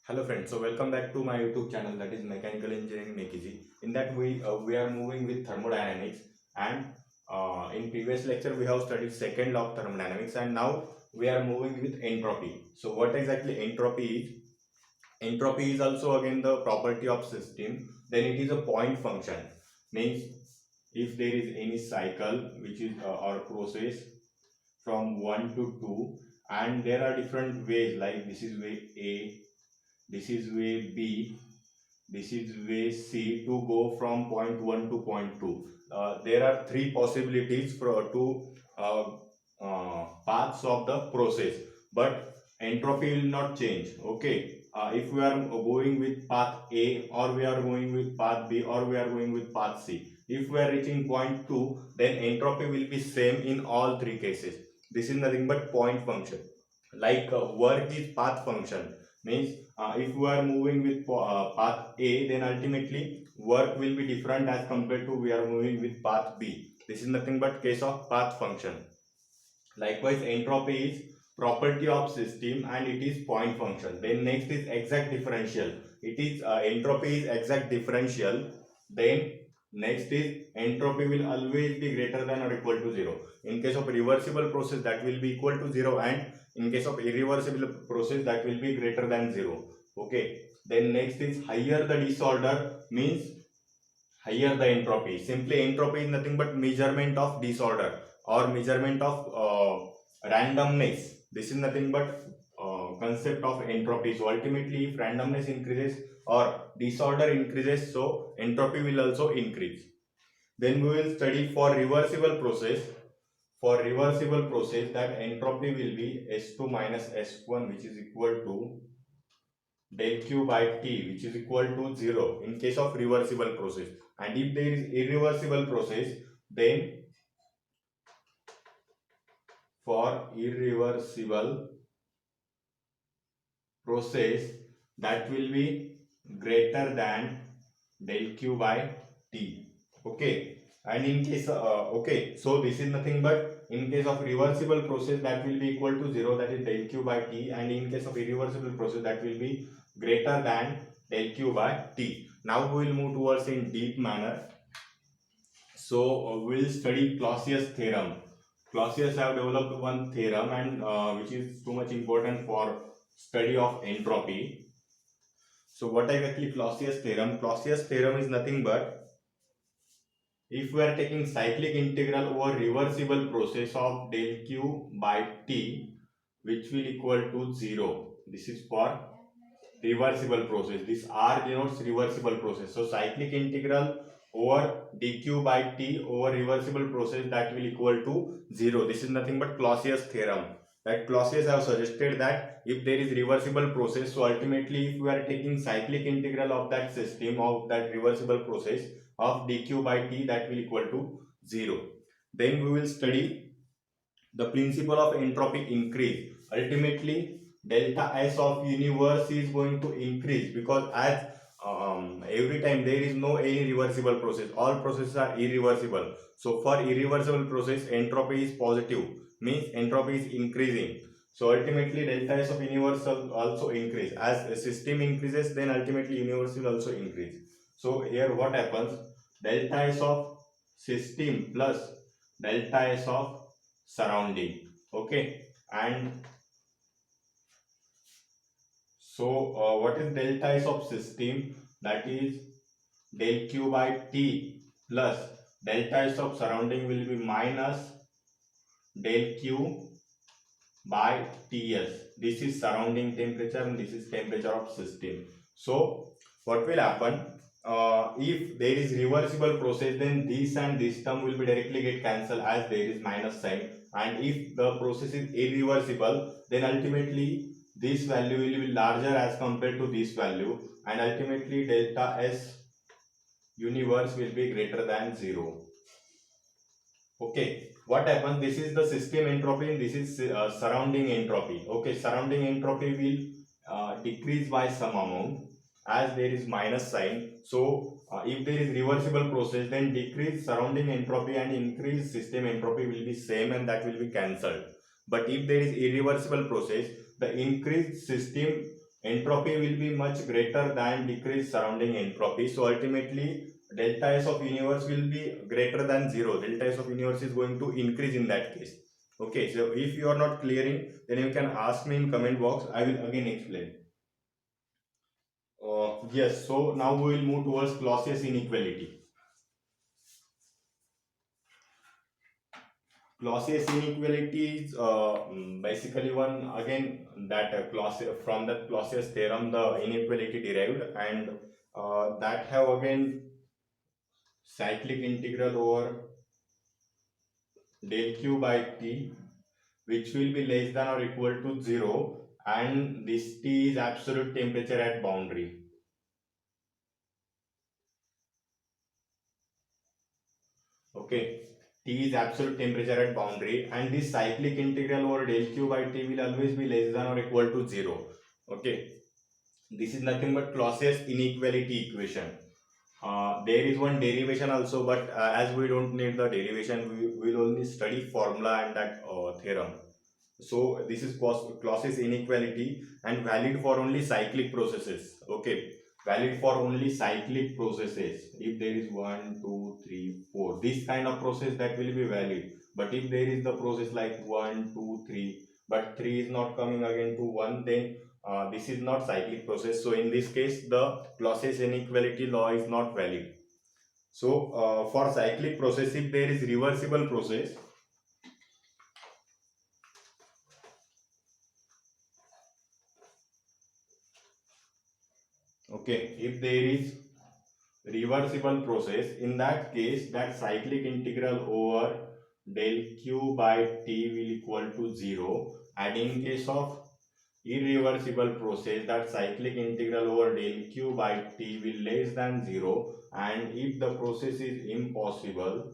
Hello friends, so welcome back to my YouTube channel, that is Mechanical Engineering Make Easy. In that we are moving with thermodynamics, and in previous lecture we have studied second law of thermodynamics, and now we are moving with entropy. So what exactly entropy is? Entropy is also again the property of system. Then it is a point function. Means if there is any cycle which is or process from 1 to 2, and there are different ways, like this is way A, this is way B, this is way C to go from point 1 to point 2. There are three possibilities for two paths of the process, but entropy will not change. Okay, if we are going with path A, or we are going with path B, or we are going with path C, if we are reaching point 2, then entropy will be same in all three cases. This is nothing but point function. Like work is path function. Means if we are moving with path A, then ultimately work will be different as compared to we are moving with path B. This is nothing but case of path function. Likewise, entropy is property of system and it is point function. Then next is exact differential. It is entropy is exact differential. Then next is entropy will always be greater than or equal to 0. In case of reversible process, that will be equal to 0, and in case of irreversible process, that will be greater than 0. Okay. Then next is higher the disorder, means higher the entropy. Simply entropy is nothing but measurement of disorder or measurement of randomness. This is nothing but concept of entropy. So ultimately, if randomness increases or disorder increases, so entropy will also increase. Then we will study for reversible process. For reversible process, that entropy will be S2 minus S1, which is equal to del Q by T, which is equal to 0 in case of reversible process. And if there is irreversible process, then for irreversible process, that will be greater than del Q by T. Okay. And in case okay, so this is nothing but in case of reversible process, that will be equal to 0, that is del Q by T, and in case of irreversible process, that will be greater than del Q by T. Now we will move towards in deep manner. So we will study Clausius theorem. Clausius have developed one theorem, and which is too much important for study of entropy. So what exactly Clausius theorem? Clausius theorem is nothing but if we are taking cyclic integral over reversible process of del Q by T, which will equal to 0. This is for reversible process. This R denotes reversible process. So cyclic integral over dq by T over reversible process, that will equal to 0. This is nothing but Clausius theorem. That Clausius have suggested that if there is reversible process, so ultimately if we are taking cyclic integral of that system, of that reversible process of dq by T, that will equal to 0. Then we will study the principle of entropy increase. Ultimately, delta S of universe is going to increase, because as every time there is no any reversible process, all processes are irreversible. So for irreversible process, entropy is positive, means entropy is increasing. So ultimately, delta S of universe will also increase. As a system increases, then ultimately universe will also increase. So here what happens? Delta S of system plus delta S of surrounding. Okay. And so what is delta S of system? That is del Q by T plus delta S of surrounding will be minus del Q by Ts. This is surrounding temperature and this is temperature of system. So what will happen? If there is reversible process, then this and this term will be directly get cancelled as there is minus sign. And if the process is irreversible, then ultimately this value will be larger as compared to this value, and ultimately delta S universe will be greater than 0. Okay, what happens? This is the system entropy and this is surrounding entropy. Okay, surrounding entropy will decrease by some amount as there is minus sign. So if there is reversible process, then decrease surrounding entropy and increase system entropy will be same, and that will be cancelled. But if there is irreversible process, the increased system entropy will be much greater than decrease surrounding entropy. So ultimately delta S of universe will be greater than 0. Delta S of universe is going to increase in that case. Okay, so if you are not clearing, then you can ask me in comment box. I will again explain. Yes, so now we will move towards Clausius inequality. Clausius inequality is basically one again that Clausius, from that Clausius theorem the inequality derived, and that have again cyclic integral over del q by t, which will be less than or equal to 0, and this T is absolute temperature at boundary. Okay, T is absolute temperature at boundary, and this cyclic integral over del q by T will always be less than or equal to 0. Okay, this is nothing but Clausius inequality equation. There is one derivation also, but as we don't need the derivation, we will only study formula and that theorem. So this is Clausius inequality and valid for only cyclic processes. Okay, valid for only cyclic processes. If there is 1, 2, 3, 4, this kind of process, that will be valid. But if there is the process like 1, 2, 3, but 3 is not coming again to 1, then this is not cyclic process. So in this case, the Clausius inequality law is not valid. So for cyclic process, if there is reversible process, okay, if there is reversible process, in that case that cyclic integral over del q by t will equal to 0, and in case of irreversible process, that cyclic integral over del q by t will less than 0, and if the process is impossible,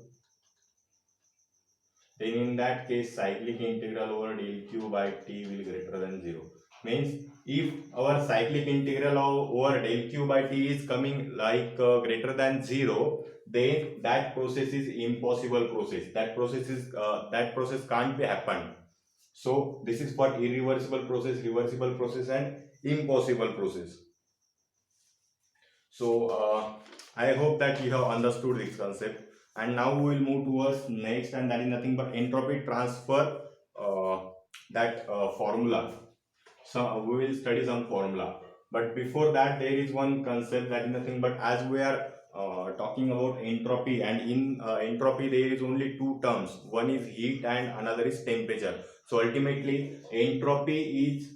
then in that case cyclic integral over del q by t will greater than 0. Means if our cyclic integral over del q by t is coming like greater than 0, then that process is impossible process. That process can't be happen. So this is for irreversible process, reversible process, and impossible process. So I hope that you have understood this concept. And now we will move towards next, and that is nothing but entropy transfer, formula. So we will study some formula. But before that, there is one concept that is nothing but, as we are talking about entropy, and in entropy there is only two terms. One is heat and another is temperature. So ultimately entropy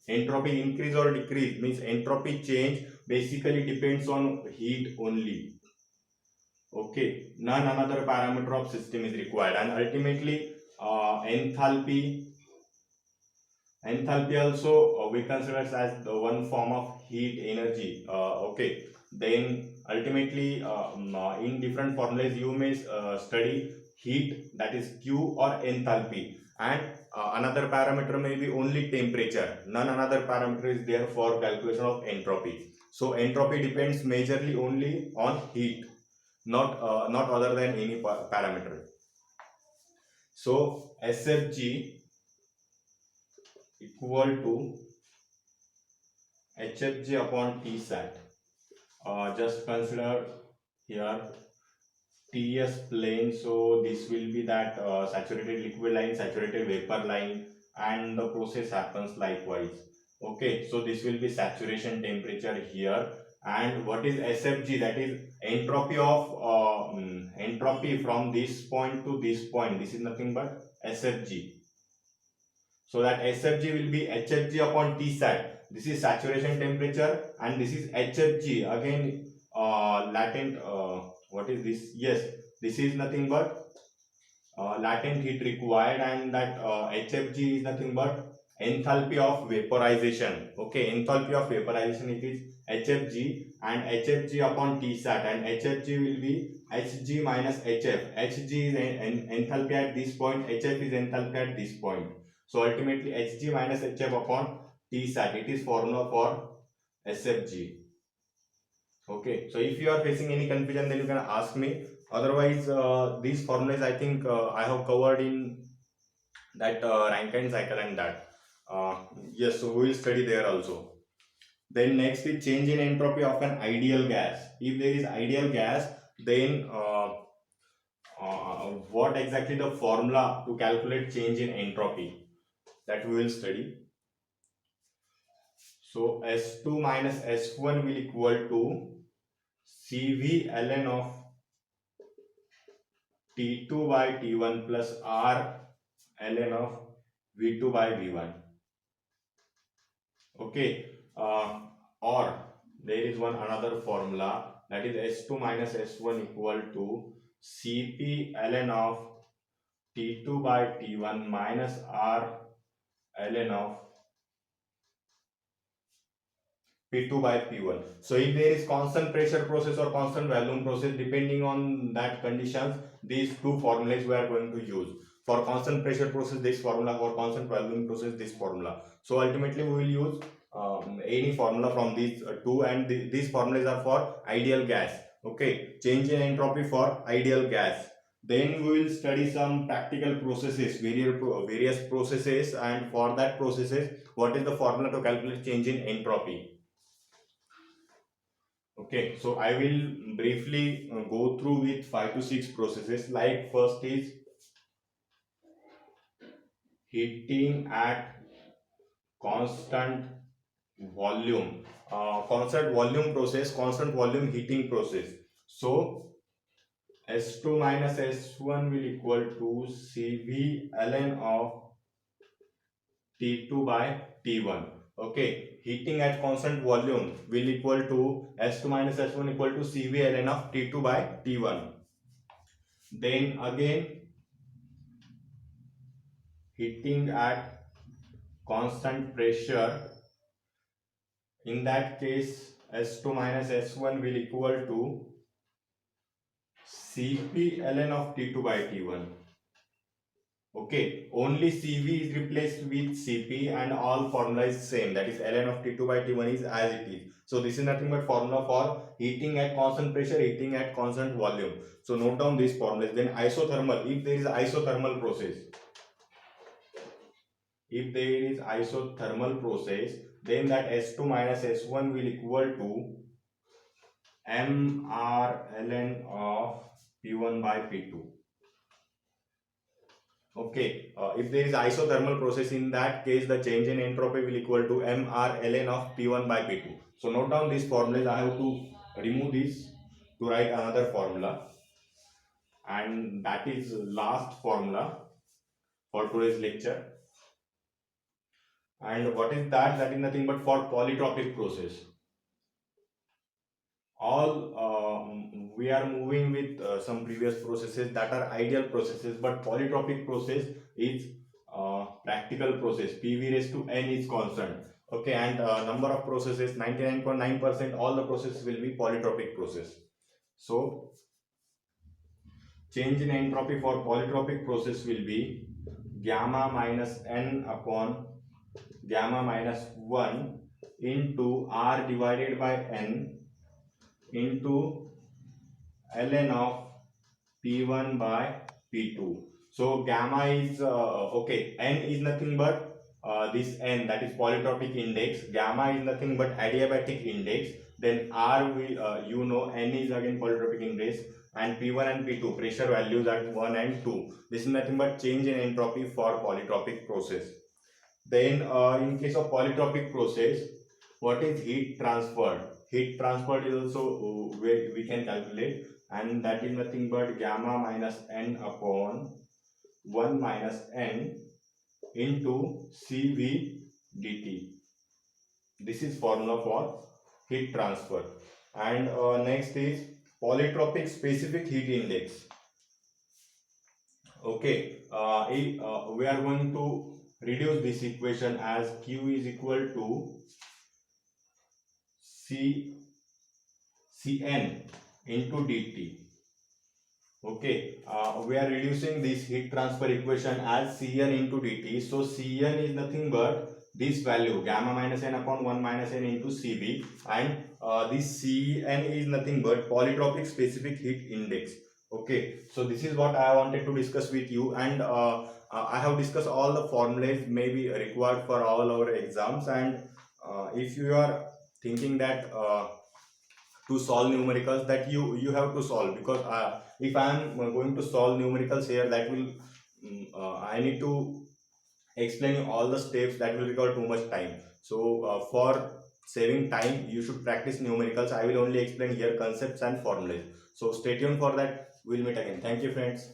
increase or decrease, means entropy change basically depends on heat only. Okay, none another parameter of system is required, and ultimately enthalpy also we consider as the one form of heat energy. Okay, then ultimately in different formulas you may study heat, that is Q, or enthalpy, and another parameter may be only temperature. None another parameter is there for calculation of entropy. So entropy depends majorly only on heat, not other than any parameter. So SFG equal to HFG upon Tsat. Just consider here TS plane, so this will be that saturated liquid line, saturated vapor line, and the process happens likewise. Okay, so this will be saturation temperature here, and what is SFG? That is entropy of entropy from this point to this point. This is nothing but SFG. So that SFG will be HFG upon Tsat. This is saturation temperature, and this is HFG again latent. What is this? Yes, this is nothing but latent heat required, and that HFG is nothing but enthalpy of vaporization. Okay, enthalpy of vaporization, it is HFG, and HFG upon Tsat, and HFG will be Hg minus Hf. Hg is enthalpy at this point, Hf is enthalpy at this point. So ultimately Hg minus Hf upon Tsat, it is formula for SFG. Okay, so if you are facing any confusion, then you can ask me. Otherwise, these formulas I think I have covered in that Rankine cycle and that. Yes, so we will study there also. Then next is change in entropy of an ideal gas. If there is ideal gas, then what exactly the formula to calculate change in entropy, that we will study. So S2 minus S1 will equal to CV ln of T2 by T1 plus R ln of V2 by V1. Okay, or there is one another formula, that is S2 minus S1 equal to Cp ln of T2 by T1 minus R ln of P2 by P1. So if there is constant pressure process or constant volume process, depending on that conditions, these two formulas we are going to use. For constant pressure process, this formula; for constant volume process, this formula. So ultimately we will use any formula from these two, and these formulas are for ideal gas. Okay, change in entropy for ideal gas. Then we will study some practical processes, various processes, and for that processes, what is the formula to calculate change in entropy. Okay, so I will briefly go through with 5 to 6 processes. Like first is heating at constant volume. Constant volume process, constant volume heating process. So S2 minus S1 will equal to CV ln of T2 by T1. Okay, heating at constant volume will equal to S2 minus S1 equal to CV ln of T2 by T1. Then again, heating at constant pressure, in that case S2 minus S1 will equal to Cp ln of T2 by T1. Okay, only Cv is replaced with Cp and all formula is same, that is ln of T2 by T1 is as it is. So this is nothing but formula for heating at constant pressure, heating at constant volume. So note down these formulas. Then isothermal, if there is isothermal process, then that S2 minus S1 will equal to mR ln of P1 by P2. Okay, if there is isothermal process, in that case the change in entropy will equal to mR ln of P1 by P2. So note down these formulas. I have to remove this to write another formula, and that is last formula for today's lecture. And what is that? That is nothing but for polytropic process. We are moving with some previous processes that are ideal processes, but polytropic process is practical process. PV raised to n is constant. Okay, and number of processes, 99.9%, all the processes will be polytropic process. So change in entropy for polytropic process will be gamma minus n upon gamma minus 1 into R divided by n into ln of P1 by P2. So gamma is okay, n is nothing but this n, that is polytropic index. Gamma is nothing but adiabatic index. Then R will n is again polytropic index, and P1 and P2 pressure values are 1 and 2. This is nothing but change in entropy for polytropic process. Then in case of polytropic process, what is heat transferred? Heat transferred is also where we can calculate, and that is nothing but gamma minus n upon 1 minus n into Cv dt. This is formula for heat transfer. And next is polytropic specific heat index. Okay, we are going to reduce this equation as Q is equal to Cn into dt. Okay, we are reducing this heat transfer equation as Cn into dt. So Cn is nothing but this value gamma minus n upon 1 minus n into Cv, and this Cn is nothing but polytropic specific heat index. Okay, so this is what I wanted to discuss with you, and I have discussed all the formulas may be required for all our exams, and if you are thinking that to solve numericals, that you have to solve, because if I am going to solve numericals here, that will I need to explain all the steps, that will require too much time. So for saving time, you should practice numericals. I will only explain here concepts and formulas. So stay tuned for that. We'll meet again. Thank you, friends.